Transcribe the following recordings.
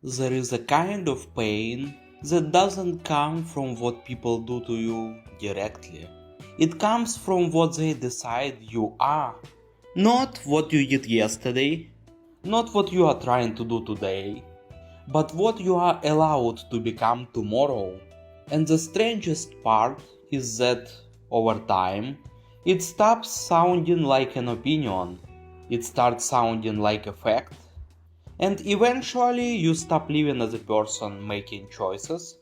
There is a kind of pain that doesn't come from what people do to you directly. It comes from what they decide you are. Not what you did yesterday, not what you are trying to do today, but what you are allowed to become tomorrow. And the strangest part is that, over time, it stops sounding like an opinion. It starts sounding like a fact. And eventually you stop living as a person making choices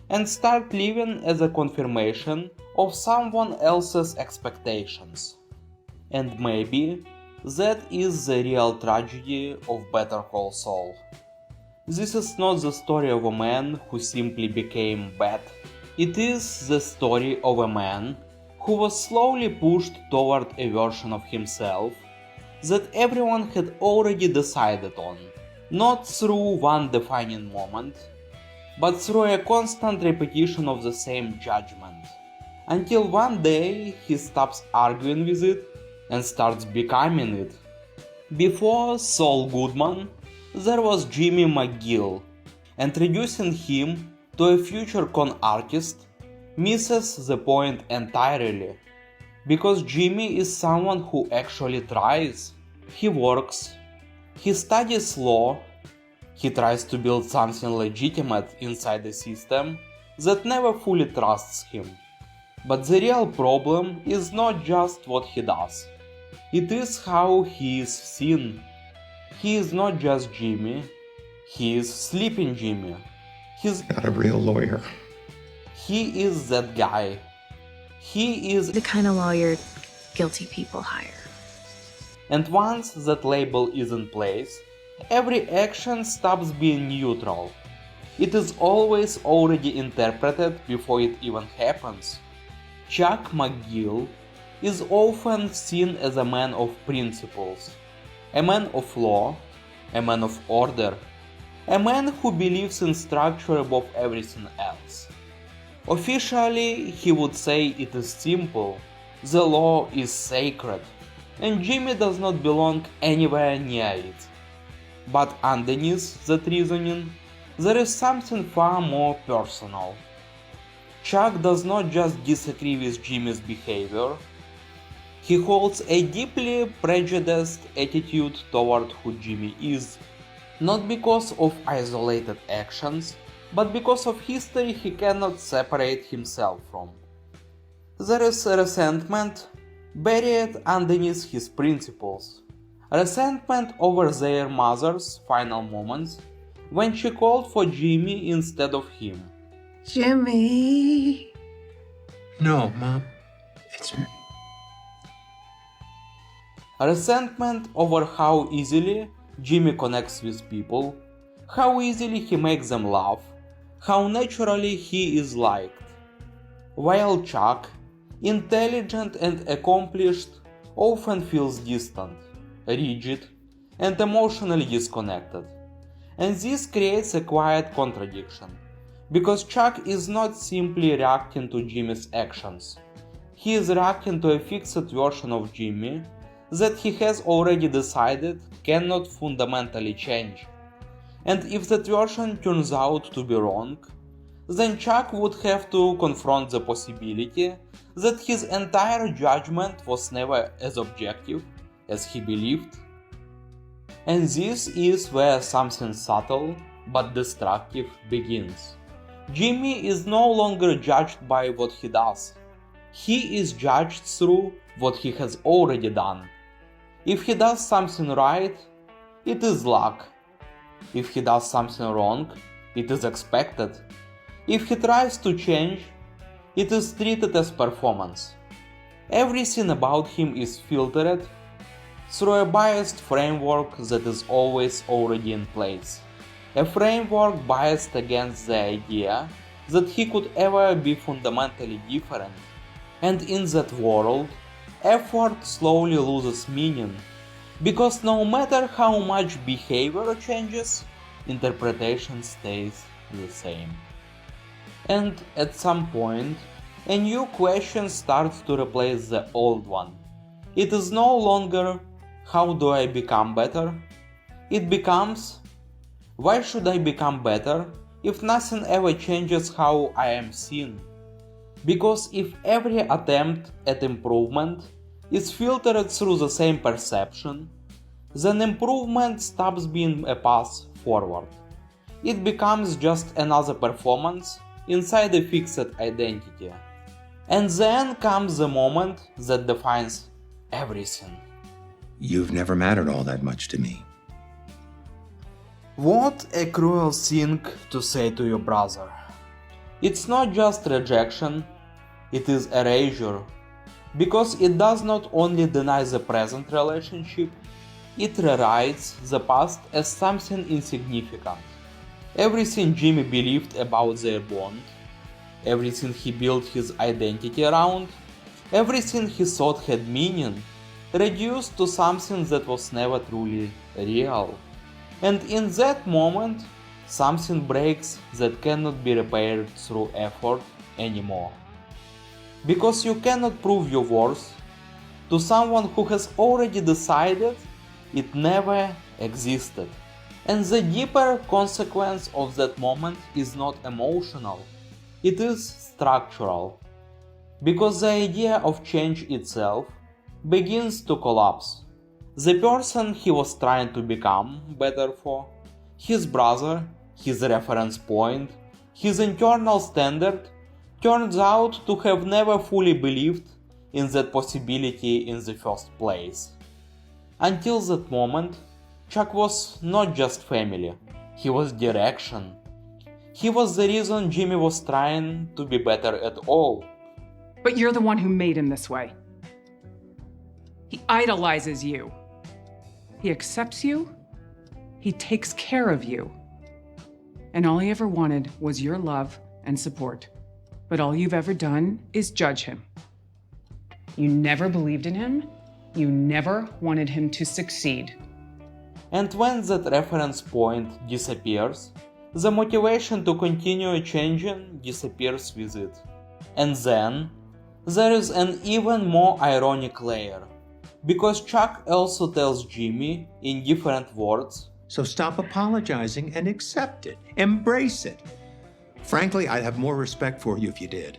and start living as a confirmation of someone else's expectations. And maybe that is the real tragedy of Better Call Saul. This is not the story of a man who simply became bad. It is the story of a man who was slowly pushed toward a version of himself that everyone had already decided on, not through one defining moment, but through a constant repetition of the same judgment, until one day he stops arguing with it and starts becoming it. Before Saul Goodman, there was Jimmy McGill. Introducing him to a future con artist misses the point entirely, because Jimmy is someone who actually tries. He works, he studies law, he tries to build something legitimate inside a system that never fully trusts him. But the real problem is not just what he does, it is how he is seen. He is not just Jimmy, he is Sleeping Jimmy. He's not a real lawyer. He is that guy. He is the kind of lawyer guilty people hire. And once that label is in place, every action stops being neutral. It is always already interpreted before it even happens. Chuck McGill is often seen as a man of principles, a man of law, a man of order, a man who believes in structure above everything else. Officially, he would say it is simple, the law is sacred, and Jimmy does not belong anywhere near it. But underneath that reasoning, there is something far more personal. Chuck does not just disagree with Jimmy's behavior, he holds a deeply prejudiced attitude toward who Jimmy is, not because of isolated actions, but because of history he cannot separate himself from. There is resentment buried underneath his principles. Resentment over their mother's final moments when she called for Jimmy instead of him. Jimmy! No, Mom. It's me. Resentment over how easily Jimmy connects with people, how easily he makes them laugh, how naturally he is liked. While Chuck, intelligent and accomplished, often feels distant, rigid, and emotionally disconnected. And this creates a quiet contradiction, because Chuck is not simply reacting to Jimmy's actions. He is reacting to a fixed version of Jimmy that he has already decided cannot fundamentally change. And if that version turns out to be wrong, then Chuck would have to confront the possibility that his entire judgment was never as objective as he believed. And this is where something subtle but destructive begins. Jimmy is no longer judged by what he does. He is judged through what he has already done. If he does something right, it is luck. If he does something wrong, it is expected. If he tries to change, it is treated as performance. Everything about him is filtered through a biased framework that is always already in place. A framework biased against the idea that he could ever be fundamentally different. And in that world, effort slowly loses meaning, because no matter how much behavior changes, interpretation stays the same. And at some point, a new question starts to replace the old one. It is no longer, how do I become better? It becomes, Why should I become better if nothing ever changes how I am seen? Because if every attempt at improvement is filtered through the same perception, then improvement stops being a path forward. It becomes just another performance inside a fixed identity. And then comes the moment that defines everything. You've never mattered all that much to me. What a cruel thing to say to your brother. It's not just rejection, it is erasure. Because it does not only deny the present relationship, it rewrites the past as something insignificant. Everything Jimmy believed about their bond, everything he built his identity around, everything he thought had meaning, reduced to something that was never truly real. And in that moment, something breaks that cannot be repaired through effort anymore. Because you cannot prove your worth to someone who has already decided it never existed. And the deeper consequence of that moment is not emotional, it is structural. Because the idea of change itself begins to collapse. The person he was trying to become better for, his brother, his reference point, his internal standard, turns out to have never fully believed in that possibility in the first place. Until that moment, Chuck was not just family, he was direction. He was the reason Jimmy was trying to be better at all. But you're the one who made him this way. He idolizes you. He accepts you. He takes care of you. And all he ever wanted was your love and support. But all you've ever done is judge him. You never believed in him. You never wanted him to succeed. And when that reference point disappears, the motivation to continue changing disappears with it. And then, there is an even more ironic layer. Because Chuck also tells Jimmy, in different words, So stop apologizing and accept it. Embrace it. Frankly, I'd have more respect for you if you did.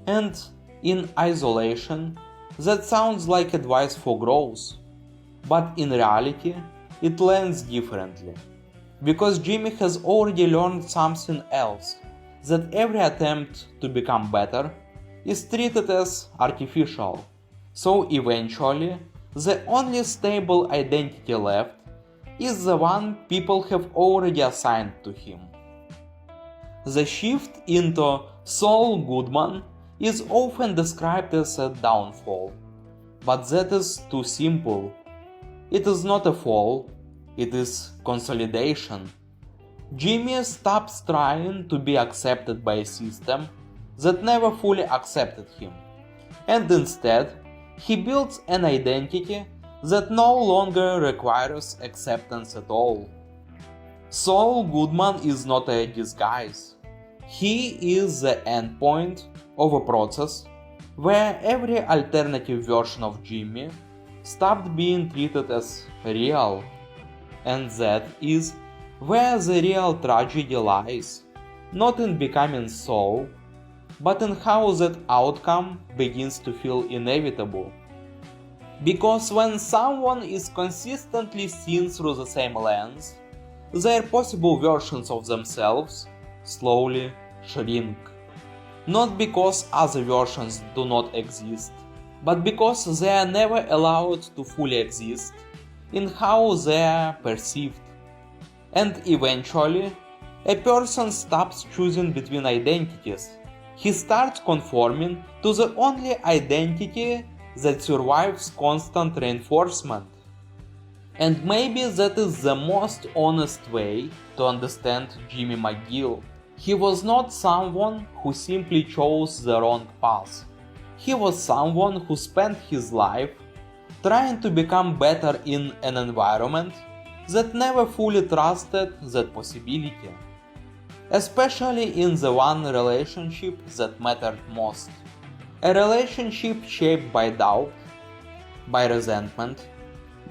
and in isolation, that sounds like advice for growth. But in reality, it lands differently. Because Jimmy has already learned something else, that every attempt to become better is treated as artificial. So eventually, the only stable identity left is the one people have already assigned to him. The shift into Saul Goodman is often described as a downfall, but that is too simple. It is not a fall, it is consolidation. Jimmy stops trying to be accepted by a system that never fully accepted him, and instead, he builds an identity that no longer requires acceptance at all. Saul Goodman is not a disguise. He is the endpoint of a process where every alternative version of Jimmy stopped being treated as real. And that is where the real tragedy lies, not in becoming Saul, but in how that outcome begins to feel inevitable. Because when someone is consistently seen through the same lens, their possible versions of themselves slowly shrink. Not because other versions do not exist, but because they are never allowed to fully exist in how they are perceived. And eventually, a person stops choosing between identities. He starts conforming to the only identity that survives constant reinforcement. And maybe that is the most honest way to understand Jimmy McGill. He was not someone who simply chose the wrong path. He was someone who spent his life trying to become better in an environment that never fully trusted that possibility. Especially in the one relationship that mattered most. A relationship shaped by doubt, by resentment,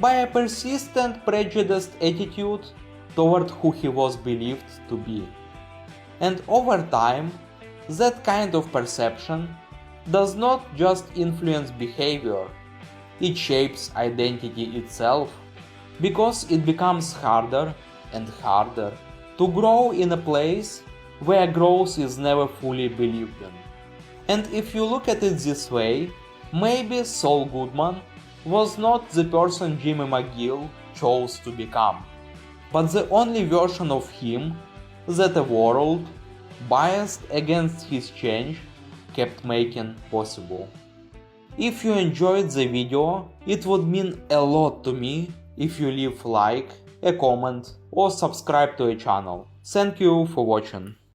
by a persistent prejudiced attitude toward who he was believed to be. And over time, that kind of perception does not just influence behavior, it shapes identity itself, because it becomes harder and harder to grow in a place where growth is never fully believed in. And if you look at it this way, maybe Saul Goodman was not the person Jimmy McGill chose to become, but the only version of him that a world, biased against his change, kept making possible. If you enjoyed the video, it would mean a lot to me if you leave a like, a comment or subscribe to the channel. Thank you for watching.